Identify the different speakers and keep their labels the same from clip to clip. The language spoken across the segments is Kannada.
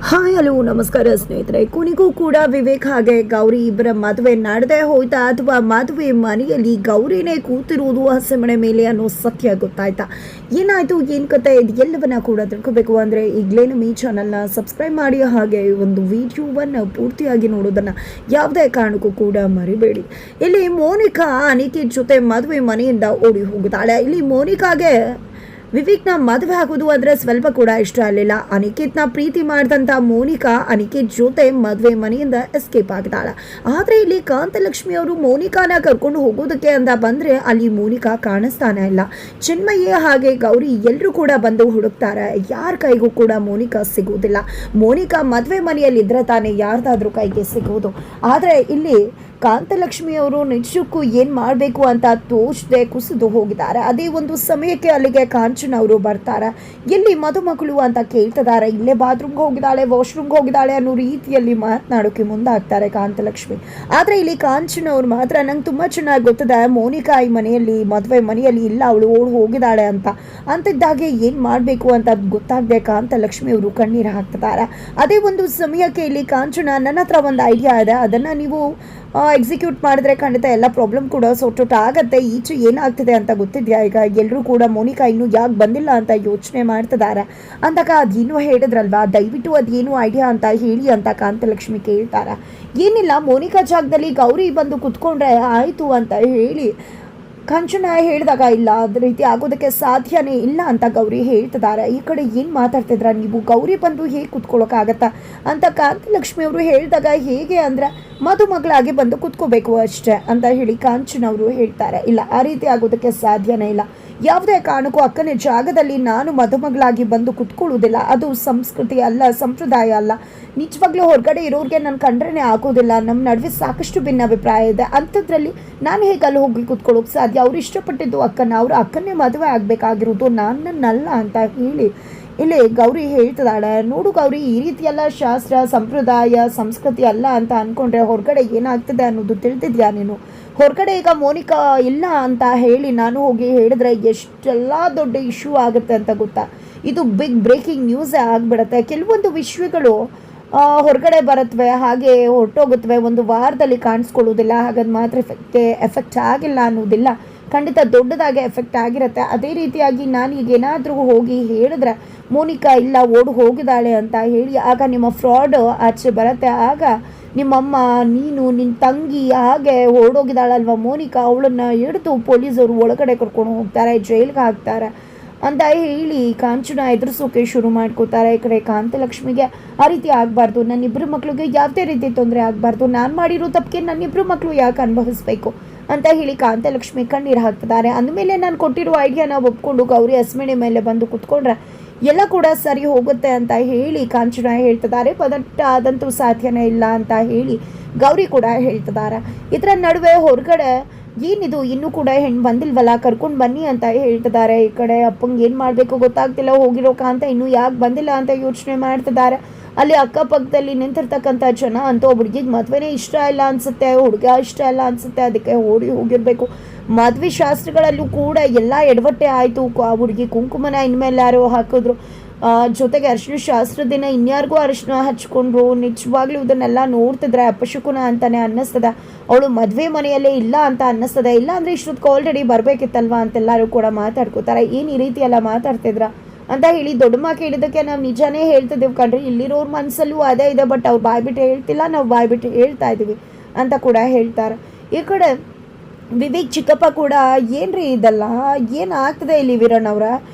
Speaker 1: ಹಾಯ್ ಹಲೋ ನಮಸ್ಕಾರ ಸ್ನೇಹಿತರೆ. ಕೊನೆಗೂ ಕೂಡ ವಿವೇಕ್ ಹಾಗೆ ಗೌರಿ ಇಬ್ಬರ ಮದುವೆ ನಡೆದೇ ಹೋಯ್ತಾ ಅಥವಾ ಮದುವೆ ಮನೆಯಲ್ಲಿ ಗೌರಿನೇ ಕೂತಿರುವುದು ಹಸೆಮಣೆ ಮೇಲೆ ಅನ್ನೋ ಸತ್ಯ ಗೊತ್ತಾಯ್ತಾ? ಏನಾಯ್ತು, ಏನು ಕತೆ, ಇದು ಎಲ್ಲವನ್ನ ಕೂಡ ತಿಳ್ಕೋಬೇಕು ಅಂದರೆ ಈಗಲೇ ನಮ್ಮ ಈ ಚಾನಲ್ನ ಸಬ್ಸ್ಕ್ರೈಬ್ ಮಾಡಿ, ಹಾಗೆ ಒಂದು ವಿಡಿಯೋವನ್ನು ಪೂರ್ತಿಯಾಗಿ ನೋಡೋದನ್ನು ಯಾವುದೇ ಕಾರಣಕ್ಕೂ ಕೂಡ ಮರಿಬೇಡಿ. ಇಲ್ಲಿ ಮೋನಿಕಾ ಅನಿಕೇತ್ ಜೊತೆ ಮದುವೆ ಮನೆಯಿಂದ ಓಡಿ ಹೋಗುತ್ತಾಳೆ. ಇಲ್ಲಿ ಮೋನಿಕಾಗೆ ವಿವೇಕ್ನ ಮದುವೆ ಆಗೋದು ಅಂದರೆ ಸ್ವಲ್ಪ ಕೂಡ ಇಷ್ಟ ಆಗಲಿಲ್ಲ. ಅನಿಕೇತ್ನ ಪ್ರೀತಿ ಮಾಡಿದಂಥ ಮೋನಿಕಾ ಅನಿಕೇತ್ ಜೊತೆ ಮದುವೆ ಮನೆಯಿಂದ ಎಸ್ಕೇಪ್ ಆಗಿದ್ದಾಳೆ. ಆದರೆ ಇಲ್ಲಿ ಕಾಂತಲಕ್ಷ್ಮಿ ಅವರು ಮೋನಿಕಾನ ಕರ್ಕೊಂಡು ಹೋಗೋದಕ್ಕೆ ಅಂತ ಬಂದರೆ ಅಲ್ಲಿ ಮೋನಿಕಾ ಕಾಣಿಸ್ತಾನೆ ಇಲ್ಲ. ಚಿನ್ಮಯ್ಯ ಹಾಗೆ ಗೌರಿ ಎಲ್ಲರೂ ಕೂಡ ಬಂದು ಹುಡುಕ್ತಾರೆ. ಯಾರ ಕೈಗೂ ಕೂಡ ಮೋನಿಕಾ ಸಿಗೋದಿಲ್ಲ. ಮೋನಿಕಾ ಮದುವೆ ಮನೆಯಲ್ಲಿ ಇದ್ರೆ ತಾನೇ ಯಾರ್ದಾದ್ರೂ ಕೈಗೆ ಸಿಗೋದು. ಆದರೆ ಇಲ್ಲಿ ಕಾಂತಲಕ್ಷ್ಮಿ ಅವರು ನಿಜಕ್ಕೂ ಏನು ಮಾಡಬೇಕು ಅಂತ ತೋಚದೆ ಕುಸಿದು ಹೋಗಿದ್ದಾರೆ. ಅದೇ ಒಂದು ಸಮಯಕ್ಕೆ ಅಲ್ಲಿಗೆ ಕಾಂಚನ ಅವರು ಬರ್ತಾರೆ. ಎಲ್ಲಿ ಮದುಮಗಳು ಅಂತ ಕೇಳ್ತಿದ್ದಾರೆ. ಇಲ್ಲೇ ಬಾತ್ರೂಮ್ಗೆ ಹೋಗಿದ್ದಾಳೆ, ವಾಶ್ರೂಮ್ಗೆ ಹೋಗಿದ್ದಾಳೆ ಅನ್ನೋ ರೀತಿಯಲ್ಲಿ ಮಾತನಾಡೋಕೆ ಮುಂದಾಗ್ತಾರೆ ಕಾಂತಲಕ್ಷ್ಮಿ. ಆದರೆ ಇಲ್ಲಿ ಕಾಂಚನ ಅವ್ರು ಮಾತ್ರ ನಂಗೆ ತುಂಬ ಚೆನ್ನಾಗಿ ಗೊತ್ತಿದೆ, ಮೋನಿಕಾ ಈ ಮನೆಯಲ್ಲಿ ಮದುವೆ ಮನೆಯಲ್ಲಿ ಇಲ್ಲ, ಅವಳು ಓಡಿ ಹೋಗಿದ್ದಾಳೆ ಅಂತಿದ್ದಾಗೆ ಏನು ಮಾಡಬೇಕು ಅಂತ ಗೊತ್ತಾಗದೆ ಕಾಂತಲಕ್ಷ್ಮಿ ಅವರು ಕಣ್ಣೀರು ಹಾಕ್ತಿದ್ದಾರೆ. ಅದೇ ಒಂದು ಸಮಯಕ್ಕೆ ಇಲ್ಲಿ ಕಾಂಚನ, ನನ್ನ ಹತ್ರ ಒಂದು ಐಡಿಯಾ ಇದೆ, ಅದನ್ನು ನೀವು ಎಕ್ಸಿಕ್ಯೂಟ್ ಮಾಡಿದ್ರೆ ಖಂಡಿತ ಎಲ್ಲ ಪ್ರಾಬ್ಲಮ್ ಕೂಡ ಸೊಟ್ಟೊಟ್ಟು ಆಗುತ್ತೆ. ಈಚೆ ಏನಾಗ್ತಿದೆ ಅಂತ ಗೊತ್ತಿದೆಯಾ? ಈಗ ಎಲ್ಲರೂ ಕೂಡ ಮೋನಿಕಾ ಇನ್ನೂ ಯಾಕೆ ಬಂದಿಲ್ಲ ಅಂತ ಯೋಚನೆ ಮಾಡ್ತಿದ್ದಾರೆ ಅಂದಾಗ ಅದೇನು ಹೇಳಿದ್ರಲ್ವಾ, ದಯವಿಟ್ಟು ಅದೇನು ಐಡಿಯಾ ಅಂತ ಹೇಳಿ ಅಂತ ಕಾಂತಲಕ್ಷ್ಮಿ ಕೇಳ್ತಾರೆ. ಏನಿಲ್ಲ, ಮೋನಿಕಾ ಜಾಗದಲ್ಲಿ ಗೌರಿ ಬಂದು ಕುತ್ಕೊಂಡ್ರೆ ಆಯಿತು ಅಂತ ಹೇಳಿ ಕಾಂಚನ ಹೇಳಿದಾಗ ಇಲ್ಲ, ಅದೇ ರೀತಿ ಆಗೋದಕ್ಕೆ ಸಾಧ್ಯನೇ ಇಲ್ಲ ಅಂತ ಗೌರಿ ಹೇಳ್ತಿದ್ದಾರೆ. ಈ ಕಡೆ ಏನು ಮಾತಾಡ್ತಿದ್ರ ನೀವು, ಗೌರಿ ಬಂದು ಹೇಗೆ ಕುತ್ಕೊಳ್ಳೋಕ್ಕಾಗತ್ತಾ ಅಂತ ಕಾಂತಲಕ್ಷ್ಮಿ ಅವರು ಹೇಳಿದಾಗ, ಹೇಗೆ ಅಂದರೆ ಮದುಮಗಳಾಗಿ ಬಂದು ಕುತ್ಕೋಬೇಕು ಅಷ್ಟೇ ಅಂತ ಹೇಳಿ ಕಾಂಚನ ಅವರು ಹೇಳ್ತಾರೆ. ಇಲ್ಲ, ಆ ರೀತಿ ಆಗೋದಕ್ಕೆ ಸಾಧ್ಯನೇ ಇಲ್ಲ. ಯಾವುದೇ ಕಾರಣಕ್ಕೂ ಅಕ್ಕನ ಜಾಗದಲ್ಲಿ ನಾನು ಮದುಮಗಳಾಗಿ ಬಂದು ಕುತ್ಕೊಳ್ಳೋದಿಲ್ಲ. ಅದು ಸಂಸ್ಕೃತಿ ಅಲ್ಲ, ಸಂಪ್ರದಾಯ ಅಲ್ಲ. ನಿಜವಾಗ್ಲೂ ಹೊರಗಡೆ ಇರೋರಿಗೆ ನಾನು ಕಂಡ್ರೇ ಆಗೋದಿಲ್ಲ. ನಮ್ಮ ನಡುವೆ ಸಾಕಷ್ಟು ಭಿನ್ನಾಭಿಪ್ರಾಯ ಇದೆ. ಅಂಥದ್ರಲ್ಲಿ ನಾನು ಹೇಗೆ ಅಲ್ಲಿ ಹೋಗಿ ಕುತ್ಕೊಳ್ಳೋಕೆ ಸಾಧ್ಯ? ಅವ್ರು ಇಷ್ಟಪಟ್ಟಿದ್ದು ಅಕ್ಕನ, ಅವರು ಅಕ್ಕನ್ನೇ ಮದುವೆ ಆಗಬೇಕಾಗಿರೋದು ನನ್ನನ್ನಲ್ಲ ಅಂತ ಹೇಳಿ ಇಲ್ಲಿ ಗೌರಿ ಹೇಳ್ತಿದ್ದಾಳೆ. ನೋಡು ಗೌರಿ, ಈ ರೀತಿಯೆಲ್ಲ ಶಾಸ್ತ್ರ ಸಂಪ್ರದಾಯ ಸಂಸ್ಕೃತಿ ಅಲ್ಲ ಅಂತ ಅಂದ್ಕೊಂಡ್ರೆ ಹೊರಗಡೆ ಏನಾಗ್ತದೆ ಅನ್ನೋದು ತಿಳಿದಿದ್ಯಾ ನೀನು? ಹೊರಗಡೆ ಈಗ ಮೋನಿಕಾ ಇಲ್ಲ ಅಂತ ಹೇಳಿ ನಾನು ಹೋಗಿ ಹೇಳಿದ್ರೆ ಎಷ್ಟೆಲ್ಲ ದೊಡ್ಡ ಇಶ್ಯೂ ಆಗುತ್ತೆ ಅಂತ ಗೊತ್ತಾ? ಇದು ಬಿಗ್ ಬ್ರೇಕಿಂಗ್ ನ್ಯೂಸೇ ಆಗಿಬಿಡುತ್ತೆ. ಕೆಲವೊಂದು ವಿಷಯಗಳು ಹೊರಗಡೆ ಬರುತ್ತವೆ, ಹಾಗೆ ಹೊರಟೋಗುತ್ತವೆ, ಒಂದು ವಾರದಲ್ಲಿ ಕಾಣಿಸ್ಕೊಳ್ಳೋದಿಲ್ಲ. ಹಾಗಾದ ಮಾತ್ರ ಎಫೆಕ್ಟ್ ಆಗಿಲ್ಲ ಅನ್ನೋದಿಲ್ಲ, ಖಂಡಿತ ದೊಡ್ಡದಾಗಿ ಎಫೆಕ್ಟ್ ಆಗಿರುತ್ತೆ. ಅದೇ ರೀತಿಯಾಗಿ ನಾನು ಈಗ ಏನಾದರೂ ಹೋಗಿ ಹೇಳಿದ್ರೆ ಮೋನಿಕಾ ಇಲ್ಲ ಓಡಿ ಹೋಗಿದ್ದಾಳೆ ಅಂತ ಹೇಳಿ ಆಗ ನಿಮ್ಮ ಫ್ರಾಡ್ ಆಚೆ ಬರುತ್ತೆ. ಆಗ ನಿಮ್ಮಮ್ಮ, ನೀನು, ನಿನ್ನ ತಂಗಿ ಹಾಗೆ ಓಡೋಗಿದ್ದಾಳಲ್ವ ಮೋನಿಕಾ, ಅವಳನ್ನು ಹಿಡಿದು ಪೊಲೀಸರು ಒಳಗಡೆ ಕರ್ಕೊಂಡು ಹೋಗ್ತಾರೆ, ಜೈಲಿಗೆ ಹಾಕ್ತಾರೆ ಅಂತ ಹೇಳಿ ಕಾಂಚನ ಎದುರಿಸೋಕೆ ಶುರು ಮಾಡ್ಕೋತಾರೆ. ಈ ಕಡೆ ಕಾಂತಲಕ್ಷ್ಮಿಗೆ ಆ ರೀತಿ ಆಗಬಾರ್ದು, ನನ್ನಿಬ್ಬರು ಮಕ್ಕಳಿಗೆ ಯಾವುದೇ ರೀತಿ ತೊಂದರೆ ಆಗಬಾರ್ದು, ನಾನು ಮಾಡಿರೋ ತಪ್ಪಿಗೆ ನನ್ನಿಬ್ಬರು ಮಕ್ಕಳು ಯಾಕೆ ಅನುಭವಿಸ್ಬೇಕು ಅಂತ ಹೇಳಿ ಕಾಂತಲಕ್ಷ್ಮಿ ಕಣ್ಣೀರು ಹಾಕ್ತಿದ್ದಾರೆ. ಅಂದಮೇಲೆ ನಾನು ಕೊಟ್ಟಿರೋ ಐಡಿಯಾನ ಒಪ್ಕೊಂಡು ಗೌರಿ ಹಸ್ಮಣೆ ಮೇಲೆ ಬಂದು ಕುತ್ಕೊಂಡ್ರೆ ಎಲ್ಲ ಕೂಡ ಸರಿ ಹೋಗುತ್ತೆ ಅಂತ ಹೇಳಿ ಕಾಂಚನ ಹೇಳ್ತಿದ್ದಾರೆ. ಬಟ್ ಅದಂತೂ ಸಾಧ್ಯನೇ ಇಲ್ಲ ಅಂತ ಹೇಳಿ ಗೌರಿ ಕೂಡ ಹೇಳ್ತಿದ್ದಾರೆ. ಇದರ ನಡುವೆ ಹೊರಗಡೆ ಏನಿದು ಇನ್ನೂ ಕೂಡ ಹೆಣ್ಣು ಬಂದಿಲ್ವಲ್ಲ, ಕರ್ಕೊಂಡು ಬನ್ನಿ ಅಂತ ಹೇಳ್ತಿದ್ದಾರೆ. ಈ ಕಡೆ ಅಪ್ಪಂಗೆ ಏನು ಮಾಡಬೇಕು ಗೊತ್ತಾಗ್ತಿಲ್ಲ, ಹೋಗಿರೋ ಕಾಂತ ಇನ್ನೂ ಯಾಕೆ ಬಂದಿಲ್ಲ ಅಂತ ಯೋಚನೆ ಮಾಡ್ತಿದ್ದಾರೆ. ಅಲ್ಲಿ ಅಕ್ಕಪಕ್ಕದಲ್ಲಿ ನಿಂತಿರ್ತಕ್ಕಂಥ ಜನ ಅಂತೂ ಹುಡುಗಿಗೆ ಮದುವೆನೇ ಇಷ್ಟ ಇಲ್ಲ ಅನಿಸುತ್ತೆ, ಹುಡುಗ ಇಷ್ಟ ಇಲ್ಲ ಅನಿಸುತ್ತೆ, ಅದಕ್ಕೆ ಓಡಿ ಹೋಗಿರಬೇಕು. ಮದುವೆ ಶಾಸ್ತ್ರಗಳಲ್ಲೂ ಕೂಡ ಎಲ್ಲ ಎಡವಟ್ಟೆ ಆಯಿತು. ಹುಡುಗಿ ಕುಂಕುಮನ ಇನ್ಮೇಲೆ ಯಾರೋ ಹಾಕಿದ್ರು, ಜೊತೆಗೆ ಅರಿಶಿನ ಶಾಸ್ತ್ರದ ದಿನ ಇನ್ಯಾರಿಗೂ ಅರಿಶಿನ ಹಚ್ಕೊಂಡ್ರು. ನಿಜವಾಗ್ಲೂ ಇದನ್ನೆಲ್ಲ ನೋಡ್ತಿದ್ರೆ ಅಪಶಕುನ ಅಂತಾನೆ ಅನ್ನಿಸ್ತದೆ. ಅವಳು ಮದುವೆ ಮನೆಯಲ್ಲೇ ಇಲ್ಲ ಅಂತ ಅನ್ನಿಸ್ತದೆ. ಇಲ್ಲ ಅಂದರೆ ಇಷ್ಟೊತ್ತಿಗೆ ಆಲ್ರೆಡಿ ಬರಬೇಕಿತ್ತಲ್ವಾ ಅಂತೆಲ್ಲರೂ ಕೂಡ ಮಾತಾಡ್ಕೋತಾರೆ. ಏನು ಈ ರೀತಿ ಎಲ್ಲ ಮಾತಾಡ್ತಿದ್ರ ಅಂತ ಹೇಳಿ ದೊಡ್ಡಮ್ಮ ಕೇಳಿದ್ದಕ್ಕೆ ನಾವು ನಿಜಾನೇ ಹೇಳ್ತಿದ್ದೀವಿ ಕಣ್ರಿ, ಇಲ್ಲಿರೋರ ಮನಸ್ಸಲ್ಲೂ ಅದೇ ಇದೆ, ಬಟ್ ಅವ್ರು ಬಾಯ್ಬಿಟ್ಟು ಹೇಳ್ತಿಲ್ಲ, ನಾವು ಬಾಯ್ಬಿಟ್ಟು ಹೇಳ್ತಾ ಇದ್ದೀವಿ ಅಂತ ಕೂಡ ಹೇಳ್ತಾರೆ. ಈ ಕಡೆ ವಿವೇಕ್ ಚಿಕ್ಕಪ್ಪ ಕೂಡ, ಏನ್ರಿ ಇದೆಲ್ಲ ಏನಾಗ್ತದೆ ಇಲ್ಲಿ ವೀರಣ್ಣ ಅವರ,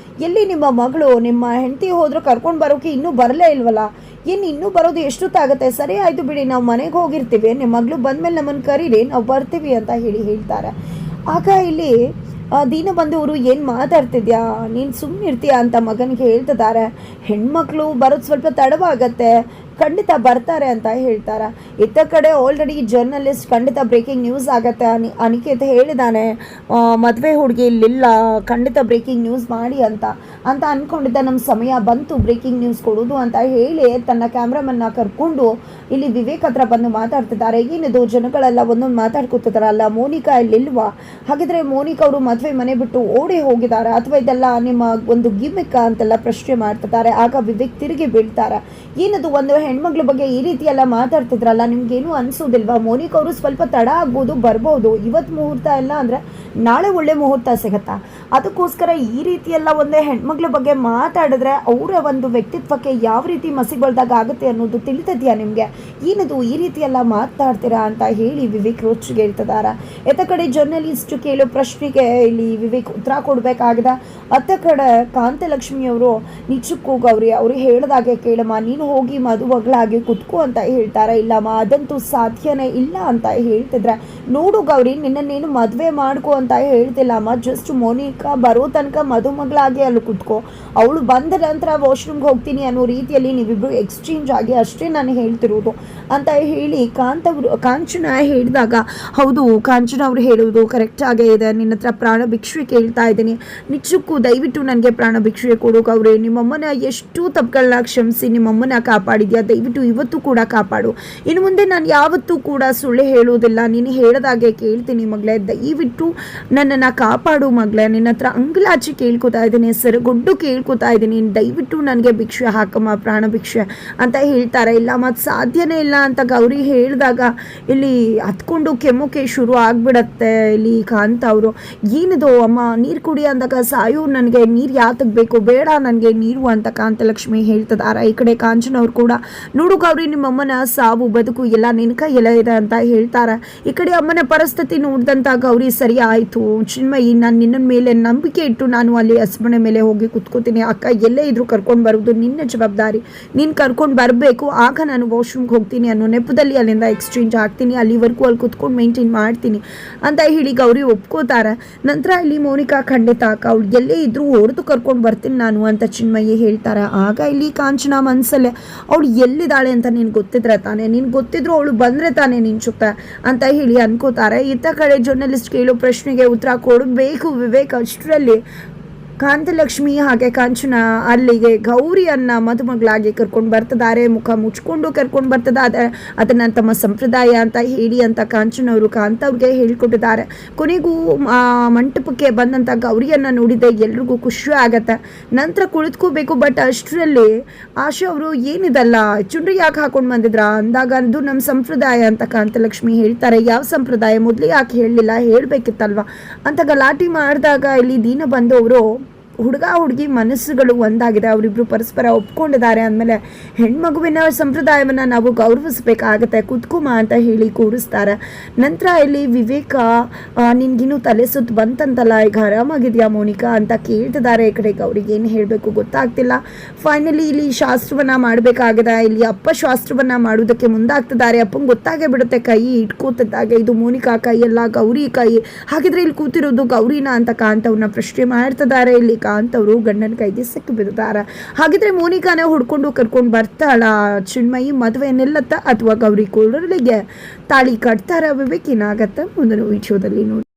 Speaker 1: ಎಲ್ಲಿ ನಿಮ್ಮ ಮಗಳು, ನಿಮ್ಮ ಹೆಂಡತಿ ಹೋದ್ರೆ ಕರ್ಕೊಂಡು ಬರೋಕೆ ಇನ್ನೂ ಬರಲೇ ಇಲ್ವಲ್ಲ, ಏನು ಇನ್ನೂ ಬರೋದು ಎಷ್ಟೊತ್ತಾಗುತ್ತೆ? ಸರಿ ಆಯಿತು ಬಿಡಿ, ನಾವು ಮನೆಗೆ ಹೋಗಿರ್ತೀವಿ, ನಿಮ್ಮ ಮಗಳು ಬಂದಮೇಲೆ ನಮ್ಮನ್ನು ಕರೀರಿ, ನಾವು ಬರ್ತೀವಿ ಅಂತ ಹೇಳ್ತಾರೆ. ಆಗ ಇಲ್ಲಿ ದೀನಬಂಧುವರು, ಏನು ಮಾತಾಡ್ತಿದ್ಯಾ ನೀನು, ಸುಮ್ಮನೆ ಇರ್ತೀಯಾ ಅಂತ ಮಗನಿಗೆ ಹೇಳ್ತಿದ್ದಾರೆ. ಹೆಣ್ಮಕ್ಳು ಬರೋದು ಸ್ವಲ್ಪ ತಡವಾಗತ್ತೆ, ಖಂಡಿತ ಬರ್ತಾರೆ ಅಂತ ಹೇಳ್ತಾರೆ. ಇತ್ತ ಕಡೆ ಆಲ್ರೆಡಿ ಜರ್ನಲಿಸ್ಟ್ ಖಂಡಿತ ಬ್ರೇಕಿಂಗ್ ನ್ಯೂಸ್ ಆಗತ್ತೆ, ಅನಿಕೇತ್ ಹೇಳಿದ್ದಾನೆ ಮದುವೆ ಹುಡುಗಿ ಇಲ್ಲಿಲ್ಲ, ಖಂಡಿತ ಬ್ರೇಕಿಂಗ್ ನ್ಯೂಸ್ ಮಾಡಿ ಅಂತ ಅಂದ್ಕೊಂಡಿದ್ದ. ನಮ್ಮ ಸಮಯ ಬಂತು ಬ್ರೇಕಿಂಗ್ ನ್ಯೂಸ್ ಕೊಡೋದು ಅಂತ ಹೇಳಿ ತನ್ನ ಕ್ಯಾಮ್ರಾಮನ್ನ ಕರ್ಕೊಂಡು ಇಲ್ಲಿ ವಿವೇಕ್ ಹತ್ರ ಬಂದು ಮಾತಾಡ್ತಿದ್ದಾರೆ. ಏನಿದು ಜನಗಳೆಲ್ಲ ಒಂದೊಂದು ಮಾತಾಡ್ಕೊತಿದಾರಲ್ಲ, ಮೋನಿಕಾ ಇಲ್ಲಿಲ್ವಾ, ಹಾಗಿದ್ರೆ ಮೋನಿಕಾ ಅವರು ಮದುವೆ ಮನೆ ಬಿಟ್ಟು ಓಡಿ ಹೋಗಿದ್ದಾರೆ ಅಥವಾ ಇದೆಲ್ಲ ನಿಮ್ಮ ಒಂದು ಗಿಮಿಕ್ ಅಂತೆಲ್ಲ ಪ್ರಶ್ನೆ ಮಾಡ್ತಿದ್ದಾರೆ. ಆಗ ವಿವೇಕ್ ತಿರುಗಿ ಬೀಳ್ತಾರೆ. ಏನದು, ಒಂದು ಹೆಣ್ಮಕ್ಳ ಬಗ್ಗೆ ಈ ರೀತಿ ಎಲ್ಲ ಮಾತಾಡ್ತಿದ್ರಲ್ಲ, ನಿಮ್ಗೇನು ಅನ್ಸೋದಿಲ್ವಾ? ಮೋನಿಕಾ ಅವರು ಸ್ವಲ್ಪ ತಡ ಆಗ್ಬೋದು, ಬರ್ಬೋದು, ಇವತ್ತು ಮುಹೂರ್ತ ಎಲ್ಲ ಅಂದರೆ ನಾಳೆ ಒಳ್ಳೆ ಮುಹೂರ್ತ ಸಿಗುತ್ತಾ? ಅದಕ್ಕೋಸ್ಕರ ಈ ರೀತಿ ಎಲ್ಲ ಒಂದೇ ಹೆಣ್ಮಕ್ಳ ಬಗ್ಗೆ ಮಾತಾಡಿದ್ರೆ ಅವರ ಒಂದು ವ್ಯಕ್ತಿತ್ವಕ್ಕೆ ಯಾವ ರೀತಿ ಮಸಿಗೊಳ್ದಾಗ ಆಗುತ್ತೆ ಅನ್ನೋದು ತಿಳಿತದೆಯಾ ನಿಮಗೆ? ಏನದು ಈ ರೀತಿ ಎಲ್ಲ ಮಾತಾಡ್ತೀರಾ ಅಂತ ಹೇಳಿ ವಿವೇಕ್ ರೋಚ್ಗೆ ಹೇಳ್ತಿದಾರ. ಎತ್ತ ಕಡೆ ಜರ್ನಲಿಸ್ಟ್ ಕೇಳೋ ಪ್ರಶ್ನೆಗೆ ಇಲ್ಲಿ ವಿವೇಕ್ ಉತ್ತರ ಕೊಡಬೇಕಾಗಿದೆ. ಅತ್ತ ಕಡೆ ಕಾಂತಲಕ್ಷ್ಮಿಯವರು ನಿಜಕ್ಕೂ ಗೌರಿ ಅವರು ಹೇಳಿದಾಗೆ ಕೇಳಮ್ಮ, ನೀನು ಹೋಗಿ ಮದುಮಗಳಾಗಿ ಕುತ್ಕೋ ಅಂತ ಹೇಳ್ತಾರೆ. ಇಲ್ಲಮ್ಮ, ಅದಂತೂ ಸಾಧ್ಯನೇ ಇಲ್ಲ ಅಂತ ಹೇಳ್ತಿದ್ರೆ, ನೋಡು ಗೌರಿ, ನಿನ್ನನ್ನೇನು ಮದುವೆ ಮಾಡ್ಕೋ ಅಂತ ಹೇಳ್ತಿಲ್ಲಮ್ಮ, ಜಸ್ಟ್ ಮೋನಿಕಾ ಬರೋ ತನಕ ಮದುಮಗಳಾಗಿ ಅಲ್ಲಿ ಕುತ್ಕೋ, ಅವಳು ಬಂದ ನಂತರ ವಾಶ್ರೂಮ್ಗೆ ಹೋಗ್ತೀನಿ ಅನ್ನೋ ರೀತಿಯಲ್ಲಿ ನೀವಿಬ್ರು ಎಕ್ಸ್ಚೇಂಜ್ ಆಗಿ ಅಷ್ಟೇ ನಾನು ಹೇಳ್ತಿರೋದು ಅಂತ ಹೇಳಿ ಕಾಂಚನ ಹೇಳಿದಾಗ, ಹೌದು ಕಾಂಚನ ಅವರು ಹೇಳುವುದು ಕರೆಕ್ಟ್ ಆಗೇ ಇದೆ, ನಿನ್ನ ಹತ್ರ ಪ್ರಾಣ ಭಿಕ್ಷೆ ಕೇಳ್ತಾ ಇದ್ದೀನಿ, ನಿಜಕ್ಕೂ ದಯವಿಟ್ಟು ನನಗೆ ಪ್ರಾಣ ಭಿಕ್ಷೆ ಕೊಡು ಗೌರಿ, ನಿಮ್ಮಮ್ಮನ ಎಷ್ಟು ತಪ್ಪುಗಳನ್ನ ಕ್ಷಮಿಸಿ ನಿಮ್ಮಮ್ಮನ ಕಾಪಾಡಿದ್ಯಾ, ದಯವಿಟ್ಟು ಇವತ್ತು ಕೂಡ ಕಾಪಾಡು, ಇನ್ನು ಮುಂದೆ ನಾನು ಯಾವತ್ತೂ ಕೂಡ ಸುಳ್ಳು ಹೇಳೋದಿಲ್ಲ, ನೀನು ಹೇಳಿದಾಗೆ ಕೇಳ್ತೀನಿ ಮಗಳೇ, ದಯವಿಟ್ಟು ನನ್ನನ್ನು ಕಾಪಾಡು ಮಗಳೇ, ನಿನ್ನ ಹತ್ರ ಅಂಗಲಾಚಿ ಕೇಳ್ಕೊತಾ ಇದ್ದೀನಿ, ಸೆರಗೊಡ್ಡು ಕೇಳ್ಕೊತಾ ಇದ್ದೀನಿ, ದಯವಿಟ್ಟು ನನಗೆ ಭಿಕ್ಷೆ ಹಾಕಮ್ಮ, ಪ್ರಾಣ ಭಿಕ್ಷೆ ಅಂತ ಹೇಳ್ತಾರೆ. ಇಲ್ಲ ಮತ್ತು ಸಾಧ್ಯನೇ ಇಲ್ಲ ಅಂತ ಗೌರಿ ಹೇಳಿದಾಗ ಇಲ್ಲಿ ಹತ್ಕೊಂಡು ಕೆಮ್ಮೋಕೆ ಶುರು ಆಗಿಬಿಡತ್ತೆ. ಇಲ್ಲಿ ಕಾಂತ ಅವರು, ಏನಿದು ಅಮ್ಮ ನೀರು ಕುಡಿ ಅಂದಾಗ ಸಾಯು, ನನಗೆ ನೀರು ಯಾತಕ್ಕೆ ಬೇಕು, ಬೇಡ ನನಗೆ ನೀರು ಅಂತ ಕಾಂತಲಕ್ಷ್ಮಿ ಹೇಳ್ತಿದ್ದಾರೆ. ಈ ಕಡೆ ಕಾಂಚನ ಅವ್ರು ಕೂಡ, ನೋಡು ಗೌರಿ, ನಿಮ್ಮಮ್ಮನ ಸಾವು ಬದುಕು ಎಲ್ಲ ನಿನ್ನ ಕೈಯೆಲ್ಲ ಇದೆ ಅಂತ ಹೇಳ್ತಾರೆ. ಈ ಕಡೆ ಅಮ್ಮನ ಪರಿಸ್ಥಿತಿ ನೋಡಿದಂಥ ಗೌರಿ, ಸರಿ ಆಯಿತು ಚಿನ್ಮಯಿ, ನಾನು ನಿನ್ನ ಮೇಲೆ ನಂಬಿಕೆ ಇಟ್ಟು ನಾನು ಅಲ್ಲಿ ಹಸ್ಬಂಡ ಮೇಲೆ ಹೋಗಿ ಕುತ್ಕೋತೀನಿ, ಅಕ್ಕ ಎಲ್ಲೇ ಇದ್ರೂ ಕರ್ಕೊಂಡು ಬರೋದು ನಿನ್ನ ಜವಾಬ್ದಾರಿ, ನೀನು ಕರ್ಕೊಂಡು ಬರಬೇಕು, ಆಗ ನಾನು ವಾಶ್ರೂಮ್ಗೆ ಹೋಗ್ತೀನಿ ಅನ್ನೋ ನೆಪದಲ್ಲಿ ಅಲ್ಲಿಂದ ಎಕ್ಸ್ಚೇಂಜ್ ಆಗ್ತೀನಿ, ಅಲ್ಲಿವರೆಗೂ ಅಲ್ಲಿ ಕುತ್ಕೊಂಡು ಮೇಂಟೈನ್ ಮಾಡ್ತೀನಿ ಅಂತ ಹೇಳಿ ಗೌರಿ ಒಪ್ಕೋತಾರೆ. ನಂತರ ಇಲ್ಲಿ ಮೋನಿಕಾ, ಖಂಡಿತ ಅಕ್ಕ, ಅವಳು ಎಲ್ಲೇ ಇದ್ರೂ ಹೊಡೆದು ಕರ್ಕೊಂಡು ಬರ್ತೀನಿ ನಾನು ಅಂತ ಚಿನ್ಮಯಿ ಹೇಳ್ತಾರೆ. ಆಗ ಇಲ್ಲಿ ಕಾಂಚನ ಮನಸ್ಸಲ್ಲೇ, ಅವಳು ಎಲ್ಲಿದ್ದಾಳೆ ಅಂತ ನೀನು ಗೊತ್ತಿದ್ರೆ ತಾನೆ, ನೀನು ಗೊತ್ತಿದ್ರು ಅವಳು ಬಂದರೆ ತಾನೇ ನಿನ್ನ ಜೊತೆ ಅಂತ ಹೇಳಿ ಅನ್ಕೋತಾರೆ. ಇತ್ತ ಕಡೆ ಜರ್ನಲಿಸ್ಟ್ ಕೇಳೋ ಪ್ರಶ್ನೆಗೆ ಉತ್ತರ ಕೊಡಬೇಕು ವಿವೇಕ್. ಅಷ್ಟರಲ್ಲಿ ಕಾಂತಲಕ್ಷ್ಮಿ ಹಾಗೆ ಕಾಂಚನ ಅಲ್ಲಿಗೆ ಗೌರಿಯನ್ನ ಮದುಮಗಳಾಗಿ ಕರ್ಕೊಂಡು ಬರ್ತಿದ್ದಾರೆ, ಮುಖ ಮುಚ್ಕೊಂಡು ಕರ್ಕೊಂಡು ಬರ್ತದೆ, ಅದನ್ನು ತಮ್ಮ ಸಂಪ್ರದಾಯ ಅಂತ ಹೇಳಿ ಅಂತ ಕಾಂಚನವರು ಕಾಂತ ಅವ್ರಿಗೆ ಹೇಳ್ಕೊಟ್ಟಿದ್ದಾರೆ. ಕೊನೆಗೂ ಮಂಟಪಕ್ಕೆ ಬಂದಂಥ ಗೌರಿಯನ್ನು ನೋಡಿದೆ ಎಲ್ರಿಗೂ ಖುಷಿ ಆಗತ್ತೆ. ನಂತರ ಕುಳಿತುಕೋಬೇಕು, ಬಟ್ ಅಷ್ಟರಲ್ಲಿ ಆಶಾ ಅವರು, ಏನಿದಲ್ಲ ಚುಂಡ್ರಿ ಯಾಕೆ ಹಾಕೊಂಡು ಬಂದಿದ್ರ ಅಂದಾಗ, ಅದು ನಮ್ಮ ಸಂಪ್ರದಾಯ ಅಂತ ಕಾಂತಲಕ್ಷ್ಮಿ ಹೇಳ್ತಾರೆ. ಯಾವ ಸಂಪ್ರದಾಯ, ಮೊದಲೇ ಯಾಕೆ ಹೇಳಲಿಲ್ಲ, ಹೇಳಬೇಕಿತ್ತಲ್ವ ಅಂತ ಗಲಾಟೆ ಮಾಡಿದಾಗ ಇಲ್ಲಿ ದೀನ ಬಂದು ಅವರು, ಹುಡುಗ ಹುಡುಗಿ ಮನಸ್ಸುಗಳು ಒಂದಾಗಿದೆ, ಅವರಿಬ್ಬರು ಪರಸ್ಪರ ಒಪ್ಕೊಂಡಿದ್ದಾರೆ ಅಂದಮೇಲೆ ಹೆಣ್ಮಗುವಿನ ಸಂಪ್ರದಾಯವನ್ನು ನಾವು ಗೌರವಿಸಬೇಕಾಗತ್ತೆ, ಕುತ್ಕುಮ ಅಂತ ಹೇಳಿ ಕೂರಿಸ್ತಾರೆ. ನಂತರ ಇಲ್ಲಿ ವಿವೇಕ, ನಿನ್ಗಿನ್ನೂ ತಲೆ ಸುತ್ತು ಬಂತಂತಲ್ಲ, ಈಗ ಆರಾಮಾಗಿದೆಯಾ ಮೋನಿಕಾ ಅಂತ ಕೇಳ್ತಿದ್ದಾರೆ. ಈ ಕಡೆ ಗೌರಿಗೆ ಏನು ಹೇಳಬೇಕು ಗೊತ್ತಾಗ್ತಿಲ್ಲ. ಫೈನಲಿ ಇಲ್ಲಿ ಶಾಸ್ತ್ರವನ್ನು ಮಾಡಬೇಕಾಗಿದೆ. ಇಲ್ಲಿ ಅಪ್ಪ ಶಾಸ್ತ್ರವನ್ನು ಮಾಡೋದಕ್ಕೆ ಮುಂದಾಗ್ತಿದ್ದಾರೆ. ಅಪ್ಪಂಗೆ ಗೊತ್ತಾಗೇ ಬಿಡುತ್ತೆ, ಕೈ ಇಟ್ಕೋತಿದ್ದಾಗೆ ಇದು ಮೋನಿಕಾ ಕೈಯಲ್ಲ ಗೌರಿ ಕೈ, ಹಾಗಿದ್ರೆ ಇಲ್ಲಿ ಕೂತಿರೋದು ಗೌರಿನ ಅಂತ ಕಾಂತವ್ರನ್ನ ಪ್ರಶ್ನೆ ಮಾಡ್ತಿದ್ದಾರೆ. ಇಲ್ಲಿ ಕಾಂತವರು ಗಂಡನ ಕೈಗೆ ಸಿಕ್ಕಿ ಬಿಡ್ತಾರೆ. ಹಾಗಿದ್ರೆ ಮೋನಿಕಾನ ಹುಡ್ಕೊಂಡು ಕರ್ಕೊಂಡು ಬರ್ತಾಳ ಚಿನ್ಮಯಿ, ಮದುವೆ ನಿಲ್ಲತ್ತ ಅಥವಾ ಗೌರಿ ಕೂಡಲಿಗೆ ತಾಳಿ ಕಟ್ತಾರ? ವಿವೇಕ್ ಏನಾಗತ್ತ ಮುಂದಿನ ವಿಡಿಯೋದಲ್ಲಿ ನೋಡಿ.